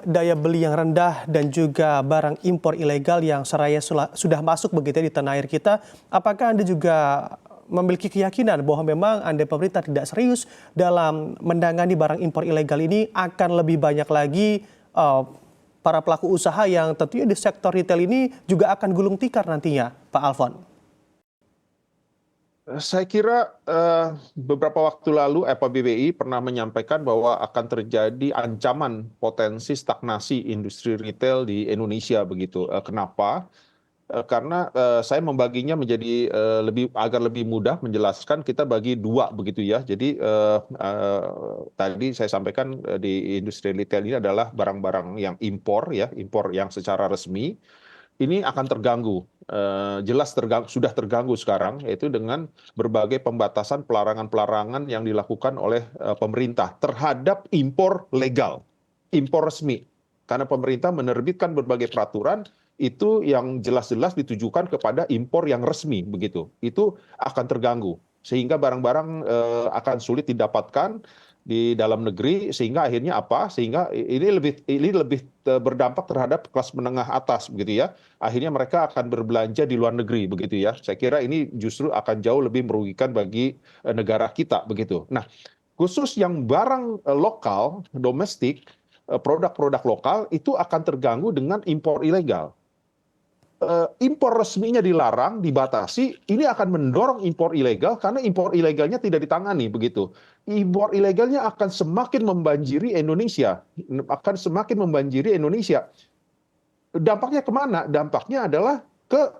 Daya beli yang rendah dan juga barang impor ilegal yang seraya sudah masuk begitu ya di tanah air kita, apakah Anda juga memiliki keyakinan bahwa memang Anda pemerintah tidak serius dalam menangani barang impor ilegal ini, akan lebih banyak lagi para pelaku usaha yang tentunya di sektor retail ini juga akan gulung tikar nantinya, Pak Alfon? Saya kira beberapa waktu lalu BBI pernah menyampaikan bahwa akan terjadi ancaman potensi stagnasi industri retail di Indonesia begitu. Kenapa? Karena saya membaginya menjadi agar lebih mudah menjelaskan, kita bagi dua begitu ya. Jadi tadi saya sampaikan di industri retail ini adalah barang-barang yang impor ya, impor yang secara resmi. Ini akan terganggu, jelas sudah terganggu sekarang, yaitu dengan berbagai pembatasan pelarangan-pelarangan yang dilakukan oleh pemerintah terhadap impor legal, impor resmi. Karena pemerintah menerbitkan berbagai peraturan itu yang jelas-jelas ditujukan kepada impor yang resmi begitu. Itu akan terganggu sehingga barang-barang akan sulit didapatkan di dalam negeri, sehingga akhirnya apa? Sehingga ini lebih berdampak terhadap kelas menengah atas begitu ya. Akhirnya mereka akan berbelanja di luar negeri begitu ya. Saya kira ini justru akan jauh lebih merugikan bagi negara kita begitu. Nah, khusus yang barang lokal, domestik, produk-produk lokal itu akan terganggu dengan impor ilegal. Impor resminya dilarang, dibatasi, ini akan mendorong impor ilegal karena impor ilegalnya tidak ditangani begitu. Impor ilegalnya akan semakin membanjiri Indonesia, Dampaknya kemana? Dampaknya adalah ke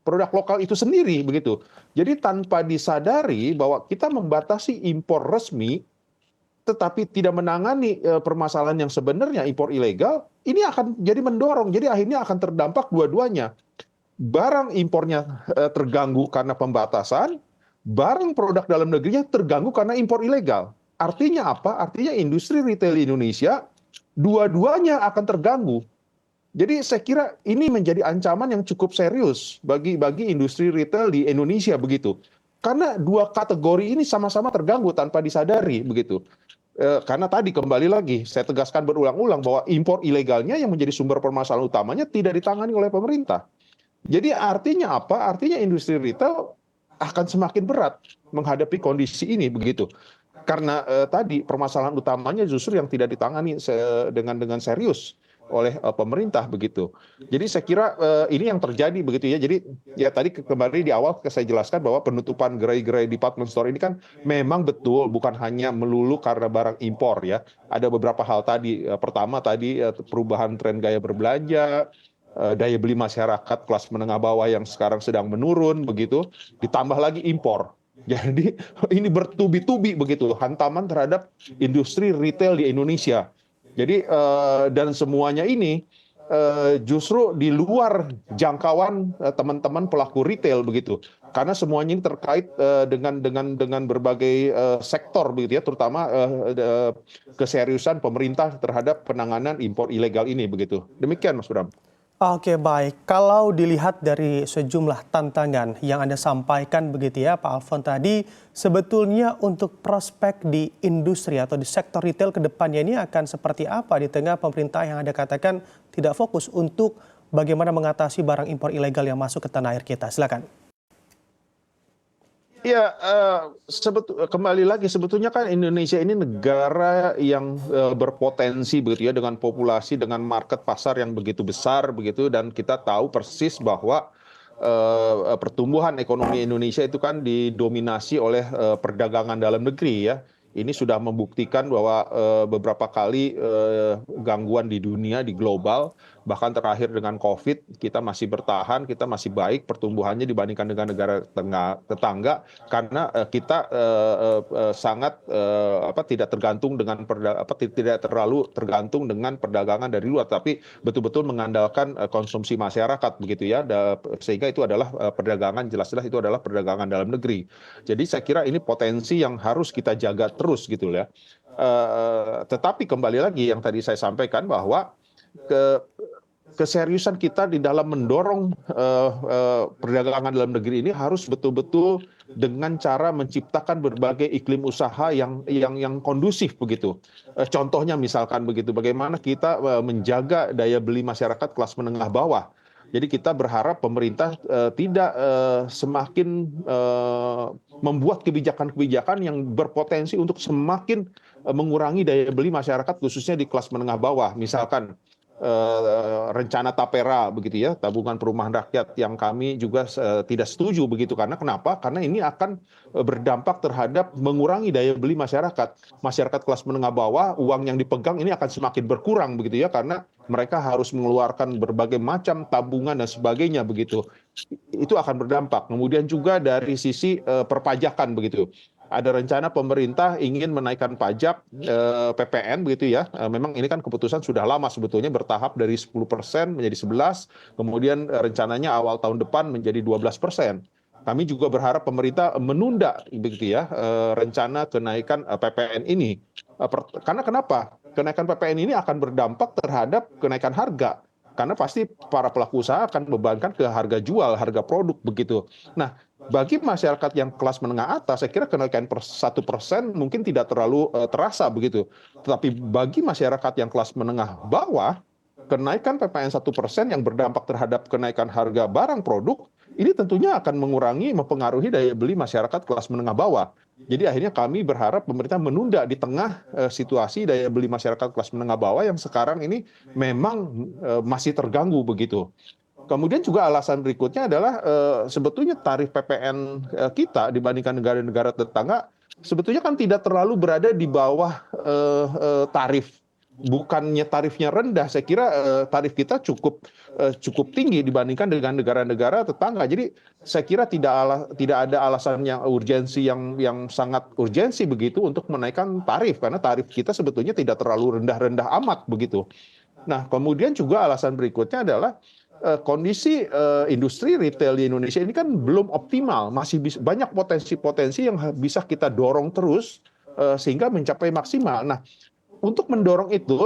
produk lokal itu sendiri begitu. Jadi tanpa disadari bahwa kita membatasi impor resmi, tetapi tidak menangani permasalahan yang sebenarnya impor ilegal, ini akan jadi mendorong. Jadi akhirnya akan terdampak dua-duanya. Barang impornya terganggu karena pembatasan, barang produk dalam negerinya terganggu karena impor ilegal. Artinya apa? Artinya industri retail Indonesia dua-duanya akan terganggu. Jadi saya kira ini menjadi ancaman yang cukup serius bagi industri retail di Indonesia begitu. Karena dua kategori ini sama-sama terganggu tanpa disadari begitu. Karena tadi kembali lagi saya tegaskan berulang-ulang bahwa impor ilegalnya yang menjadi sumber permasalahan utamanya tidak ditangani oleh pemerintah. Jadi artinya apa? Artinya industri retail akan semakin berat menghadapi kondisi ini begitu. Karena tadi permasalahan utamanya justru yang tidak ditangani dengan serius oleh pemerintah begitu. Jadi saya kira ini yang terjadi begitu ya. Jadi ya tadi kembali di awal saya jelaskan bahwa penutupan gerai-gerai department store ini kan memang betul bukan hanya melulu karena barang impor ya. Ada beberapa hal tadi. Pertama tadi perubahan tren gaya berbelanja, daya beli masyarakat kelas menengah bawah yang sekarang sedang menurun begitu, ditambah lagi impor. Jadi ini bertubi-tubi begitu hantaman terhadap industri retail di Indonesia. Jadi dan semuanya ini justru di luar jangkauan teman-teman pelaku retail begitu. Karena semuanya ini terkait dengan berbagai sektor begitu ya, terutama keseriusan pemerintah terhadap penanganan impor ilegal ini begitu. Demikian Mas Bram. Oke, baik. Kalau dilihat dari sejumlah tantangan yang Anda sampaikan begitu ya Pak Alfon tadi, sebetulnya untuk prospek di industri atau di sektor retail ke depannya ini akan seperti apa di tengah pemerintah yang Anda katakan tidak fokus untuk bagaimana mengatasi barang impor ilegal yang masuk ke tanah air kita? Silakan. Ya, kembali lagi sebetulnya kan Indonesia ini negara yang berpotensi begitu ya, dengan populasi, dengan market pasar yang begitu besar begitu, dan kita tahu persis bahwa pertumbuhan ekonomi Indonesia itu kan didominasi oleh perdagangan dalam negeri ya. Ini sudah membuktikan bahwa beberapa kali gangguan di dunia, di global, bahkan terakhir dengan COVID, kita masih bertahan, kita masih baik pertumbuhannya dibandingkan dengan negara tetangga, karena kita sangat tidak tergantung dengan tidak terlalu tergantung dengan perdagangan dari luar, tapi betul-betul mengandalkan konsumsi masyarakat begitu ya, sehingga itu adalah perdagangan, jelas-jelas itu adalah perdagangan dalam negeri. Jadi saya kira ini potensi yang harus kita jaga terus gitu ya. Tetapi kembali lagi yang tadi saya sampaikan bahwa keseriusan kita di dalam mendorong perdagangan dalam negeri ini harus betul-betul dengan cara menciptakan berbagai iklim usaha yang kondusif begitu. Contohnya misalkan begitu, bagaimana kita menjaga daya beli masyarakat kelas menengah bawah. Jadi kita berharap pemerintah tidak semakin membuat kebijakan-kebijakan yang berpotensi untuk semakin mengurangi daya beli masyarakat khususnya di kelas menengah bawah. Misalkan rencana Tapera begitu ya, tabungan perumahan rakyat yang kami juga tidak setuju begitu. Karena kenapa? Karena ini akan berdampak terhadap mengurangi daya beli masyarakat. Masyarakat kelas menengah bawah, uang yang dipegang ini akan semakin berkurang begitu ya, karena mereka harus mengeluarkan berbagai macam tabungan dan sebagainya begitu. Itu akan berdampak. Kemudian juga dari sisi perpajakan begitu. Ada rencana pemerintah ingin menaikkan pajak PPN begitu ya. Memang ini kan keputusan sudah lama sebetulnya, bertahap dari 10% menjadi 11%, kemudian rencananya awal tahun depan menjadi 12%. Kami juga berharap pemerintah menunda begitu ya rencana kenaikan PPN ini. Karena kenapa? Kenaikan PPN ini akan berdampak terhadap kenaikan harga. Karena pasti para pelaku usaha akan membebankan ke harga jual, harga produk begitu. Nah, bagi masyarakat yang kelas menengah atas, saya kira kenaikan 1% mungkin tidak terlalu terasa begitu. Tetapi bagi masyarakat yang kelas menengah bawah, kenaikan PPN 1% yang berdampak terhadap kenaikan harga barang produk, ini tentunya akan mengurangi, mempengaruhi daya beli masyarakat kelas menengah bawah. Jadi akhirnya kami berharap pemerintah menunda di tengah situasi daya beli masyarakat kelas menengah bawah yang sekarang ini memang masih terganggu begitu. Kemudian juga alasan berikutnya adalah sebetulnya tarif PPN kita dibandingkan negara-negara tetangga sebetulnya kan tidak terlalu berada di bawah tarif. Bukannya tarifnya rendah, saya kira tarif kita cukup tinggi dibandingkan dengan negara-negara tetangga. Jadi saya kira tidak ada alasan yang urgensi yang sangat urgensi begitu untuk menaikkan tarif, karena tarif kita sebetulnya tidak terlalu rendah-rendah amat begitu. Nah, kemudian juga alasan berikutnya adalah kondisi industri retail di Indonesia ini kan belum optimal, masih banyak potensi-potensi yang bisa kita dorong terus sehingga mencapai maksimal. Nah, untuk mendorong itu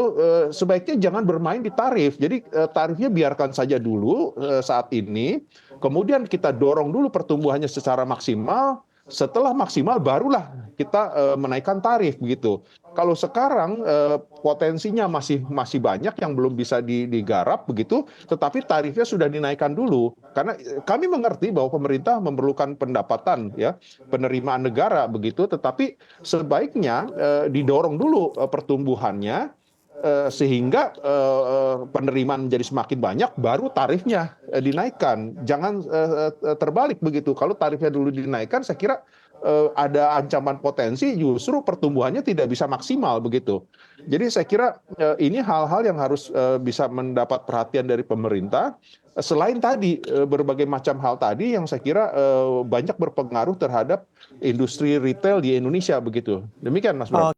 sebaiknya jangan bermain di tarif. Jadi tarifnya biarkan saja dulu saat ini, kemudian kita dorong dulu pertumbuhannya secara maksimal. Setelah maksimal barulah kita menaikkan tarif begitu. Kalau sekarang potensinya masih banyak yang belum bisa digarap begitu, tetapi tarifnya sudah dinaikkan dulu. Karena kami mengerti bahwa pemerintah memerlukan pendapatan ya, penerimaan negara begitu, tetapi sebaiknya didorong dulu pertumbuhannya sehingga penerimaan menjadi semakin banyak, baru tarifnya dinaikkan. Jangan terbalik begitu. Kalau tarifnya dulu dinaikkan, saya kira ada ancaman potensi justru pertumbuhannya tidak bisa maksimal begitu. Jadi saya kira ini hal-hal yang harus bisa mendapat perhatian dari pemerintah. Selain tadi berbagai macam hal tadi yang saya kira banyak berpengaruh terhadap industri retail di Indonesia begitu. Demikian Mas Bram.